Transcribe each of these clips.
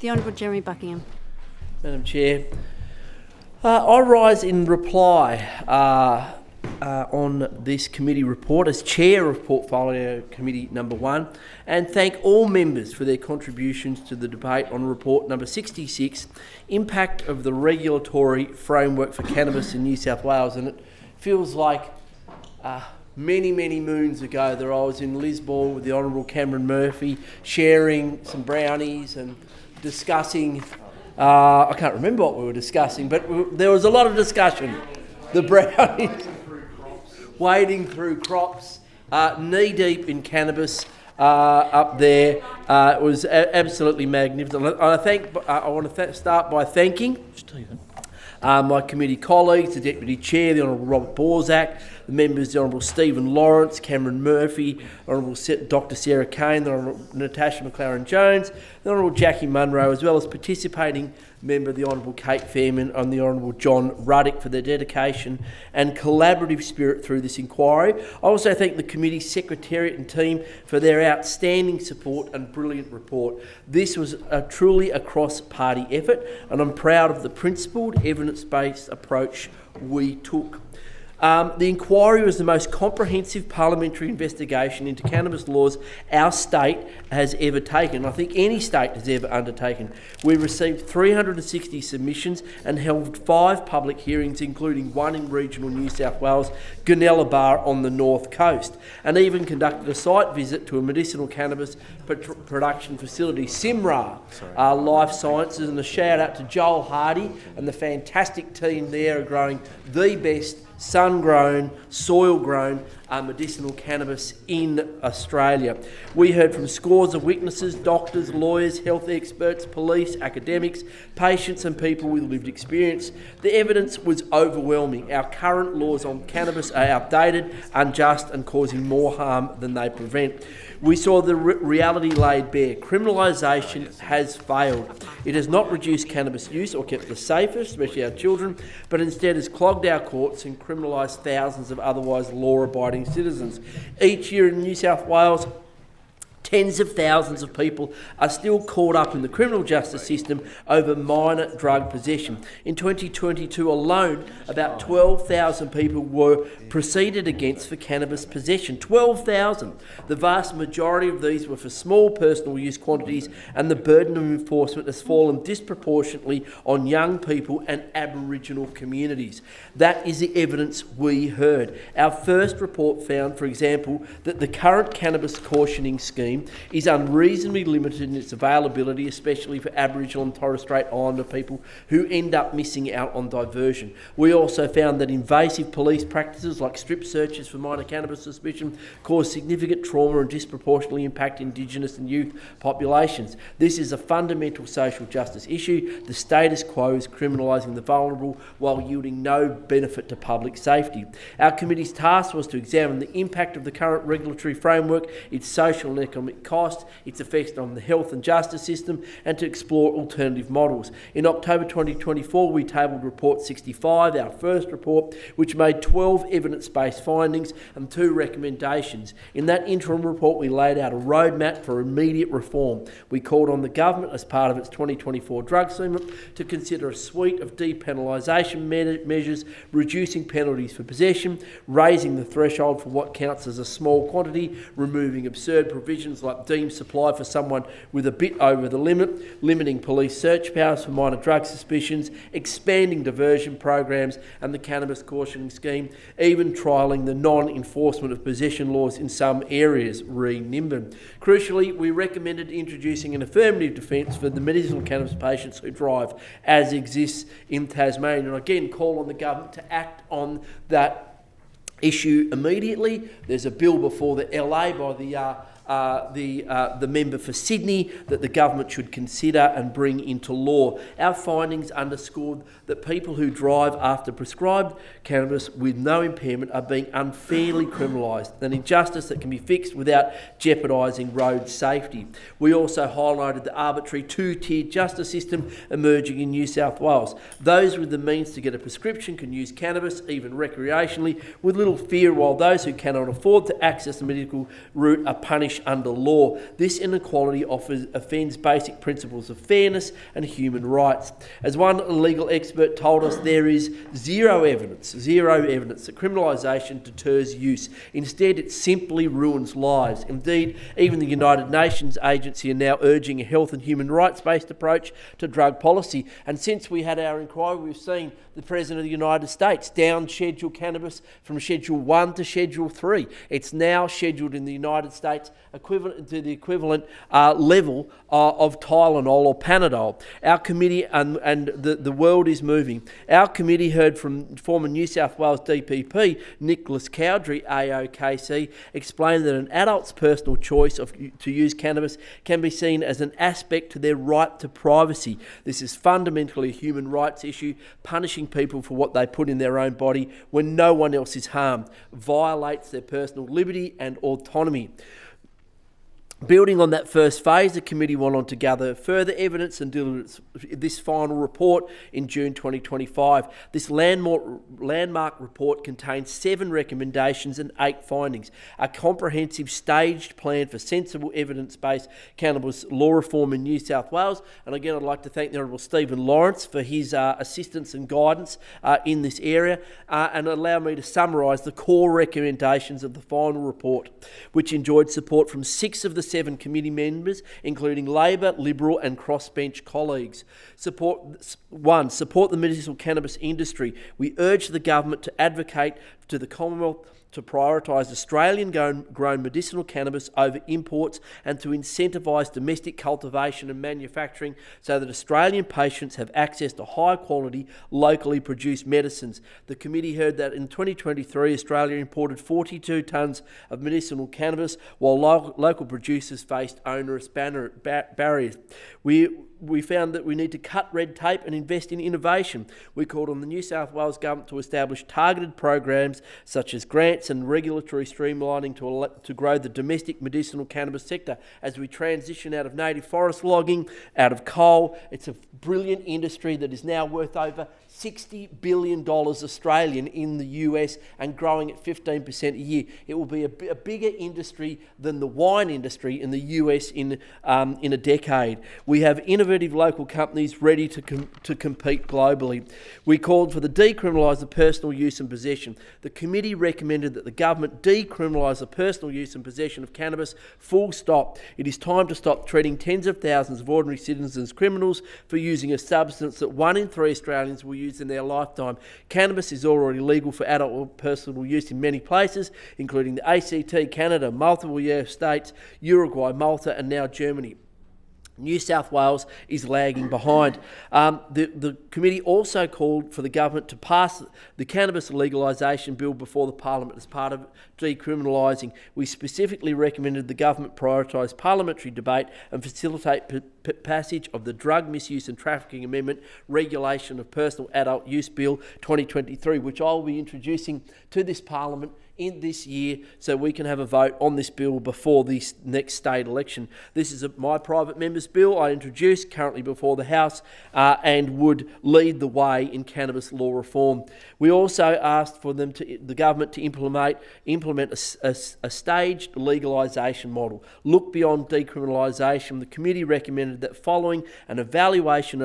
The Honourable Jeremy Buckingham. Madam Chair, I rise in reply on this committee report as Chair of Portfolio Committee Number 1 and thank all members for their contributions to the debate on report number 66, Impact of the Regulatory Framework for Cannabis in New South Wales. And it feels like many moons ago that I was in Lismore with the Honourable Cameron Murphy sharing some brownies and discussing, I can't remember what we were discussing, but there was a lot of discussion. The brownies, wading through crops, knee-deep in cannabis up there. It was absolutely magnificent. I want to start by thanking Stephen, my committee colleagues, the Deputy Chair, the Honourable Robert Borzak, the members, the Honourable Stephen Lawrence, Cameron Murphy, Honourable Dr Sarah Kane, the Honourable Natasha McLaren-Jones, the Honourable Jackie Munro, as well as participating member the Honourable Kate Fairman and the Honourable John Ruddick for their dedication and collaborative spirit through this inquiry. I also thank the committee secretariat and team for their outstanding support and brilliant report. This was truly a cross-party effort and I'm proud of the principled, evidence-based approach we took. The inquiry was the most comprehensive parliamentary investigation into cannabis laws our state has ever taken. I think any state has ever undertaken. We received 360 submissions and held 5 public hearings, including one in regional New South Wales, Gunilla Bar on the North Coast, and even conducted a site visit to a medicinal cannabis production facility, Simra Life Sciences, and a shout out to Joel Hardy and the fantastic team there are growing the best sun-grown, soil-grown medicinal cannabis in Australia. We heard from scores of witnesses, doctors, lawyers, health experts, police, academics, patients and people with lived experience. The evidence was overwhelming. Our current laws on cannabis are outdated, unjust and causing more harm than they prevent. We saw the reality laid bare. Criminalisation has failed. It has not reduced cannabis use or kept us safer, especially our children, but instead has clogged our courts and criminalised thousands of otherwise law-abiding citizens. Each year in New South Wales, tens of thousands of people are still caught up in the criminal justice system over minor drug possession. In 2022 alone, about 12,000 people were proceeded against for cannabis possession. 12,000. The vast majority of these were for small personal use quantities, and the burden of enforcement has fallen disproportionately on young people and Aboriginal communities. That is the evidence we heard. Our first report found, for example, that the current cannabis cautioning scheme is unreasonably limited in its availability, especially for Aboriginal and Torres Strait Islander people who end up missing out on diversion. We also found that invasive police practices like strip searches for minor cannabis suspicion cause significant trauma and disproportionately impact Indigenous and youth populations. This is a fundamental social justice issue. The status quo is criminalising the vulnerable while yielding no benefit to public safety. Our committee's task was to examine the impact of the current regulatory framework, its social and economic cost, its effects on the health and justice system, and to explore alternative models. In October 2024, we tabled Report 65, our first report, which made 12 evidence-based findings and 2 recommendations. In that interim report, we laid out a roadmap for immediate reform. We called on the government, as part of its 2024 drug scheme, to consider a suite of depenalisation measures, reducing penalties for possession, raising the threshold for what counts as a small quantity, removing absurd provisions like deemed supply for someone with a bit over the limit, limiting police search powers for minor drug suspicions, expanding diversion programs and the cannabis cautioning scheme, even trialling the non-enforcement of possession laws in some areas, re Nimbin. Crucially, we recommended introducing an affirmative defence for the medicinal cannabis patients who drive, as exists in Tasmania, and again call on the government to act on that issue immediately. There's a bill before the LA by the member for Sydney that the government should consider and bring into law. Our findings underscored that people who drive after prescribed cannabis with no impairment are being unfairly criminalised, an injustice that can be fixed without jeopardising road safety. We also highlighted the arbitrary 2-tiered justice system emerging in New South Wales. Those with the means to get a prescription can use cannabis, even recreationally, with little fear, while those who cannot afford to access the medical route are punished under law. This inequality offends basic principles of fairness and human rights. As one legal expert told us, there is zero evidence that criminalisation deters use. Instead, it simply ruins lives. Indeed, even the United Nations agency are now urging a health and human rights-based approach to drug policy. And since we had our inquiry, we've seen the President of the United States down-schedule cannabis from Schedule 1 to Schedule 3. It's now scheduled in the United States equivalent to the equivalent level of Tylenol or Panadol. Our committee, and the world is moving. Our committee heard from former New South Wales DPP Nicholas Cowdery, AOKC, explained that an adult's personal choice to use cannabis can be seen as an aspect to their right to privacy. This is fundamentally a human rights issue. Punishing people for what they put in their own body when no one else is harmed violates their personal liberty and autonomy. Building on that first phase, the committee went on to gather further evidence and deliver this final report in June 2025. This landmark report contains 7 recommendations and 8 findings, a comprehensive staged plan for sensible evidence-based cannabis law reform in New South Wales. And again, I'd like to thank the Honourable Stephen Lawrence for his assistance and guidance in this area, and allow me to summarise the core recommendations of the final report, which enjoyed support from 6 of the 7 committee members, including Labor, Liberal and crossbench colleagues. Support the medicinal cannabis industry. We urge the government to advocate to the Commonwealth to prioritise Australian-grown medicinal cannabis over imports and to incentivise domestic cultivation and manufacturing so that Australian patients have access to high-quality, locally produced medicines. The committee heard that in 2023, Australia imported 42 tonnes of medicinal cannabis, while local producers faced onerous barriers. We found that we need to cut red tape and invest in innovation. We called on the New South Wales government to establish targeted programs such as grants and regulatory streamlining to grow the domestic medicinal cannabis sector as we transition out of native forest logging, out of coal. It's a brilliant industry that is now worth over $60 billion Australian in the US and growing at 15% a year. It will be a bigger industry than the wine industry in the US in a decade. We have innovative local companies ready to compete globally. We called for the decriminalise the personal use and possession. The committee recommended that the government decriminalise the personal use and possession of cannabis, full stop. It is time to stop treating tens of thousands of ordinary citizens as criminals for using a substance that 1 in 3 Australians will use in their lifetime. Cannabis is already legal for adult or personal use in many places, including the ACT, Canada, multiple US states, Uruguay, Malta, and now Germany. New South Wales is lagging behind. The committee also called for the government to pass the cannabis legalisation bill before the Parliament as part of decriminalising. We specifically recommended the government prioritise parliamentary debate and facilitate passage of the Drug Misuse and Trafficking Amendment Regulation of Personal Adult Use Bill 2023, which I will be introducing to this Parliament in this year so we can have a vote on this bill before this next state election. This is my private member's bill I introduced currently before the House and would lead the way in cannabis law reform. We also asked for the government to implement a staged legalisation model. Look beyond decriminalisation. The committee recommended that following an evaluation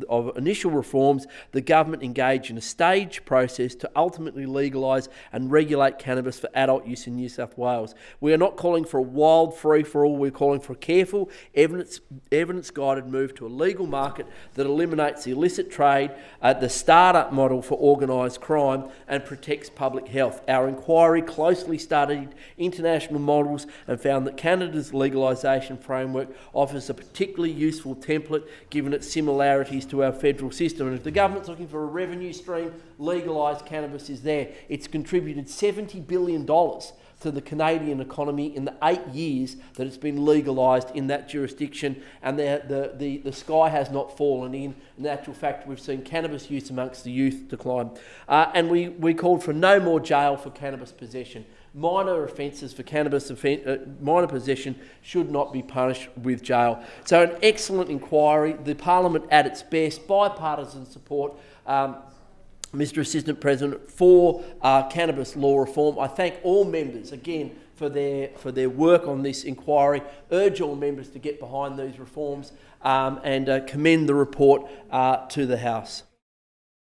of initial reforms, the government engage in a staged process to ultimately legalise and regulate cannabis for adult use in New South Wales. We are not calling for a wild free-for-all. We're calling for a careful, evidence-guided move to a legal market that eliminates the illicit trade, the startup model for organised crime, and protects public health. Our inquiry closely studied international models and found that Canada's legalisation framework offers a particularly useful template given its similarities to our federal system. And if the government's looking for a revenue stream, legalised cannabis is there. It's contributed $70 billion to the Canadian economy in the 8 years that it's been legalised in that jurisdiction, and the sky has not fallen in. In actual fact, we've seen cannabis use amongst the youth decline. And we called for no more jail for cannabis possession. Minor offences for cannabis minor possession should not be punished with jail. So an excellent inquiry. The Parliament at its best, bipartisan support. Mr Assistant President, for cannabis law reform. I thank all members again for their work on this inquiry. Urge all members to get behind these reforms and commend the report to the House.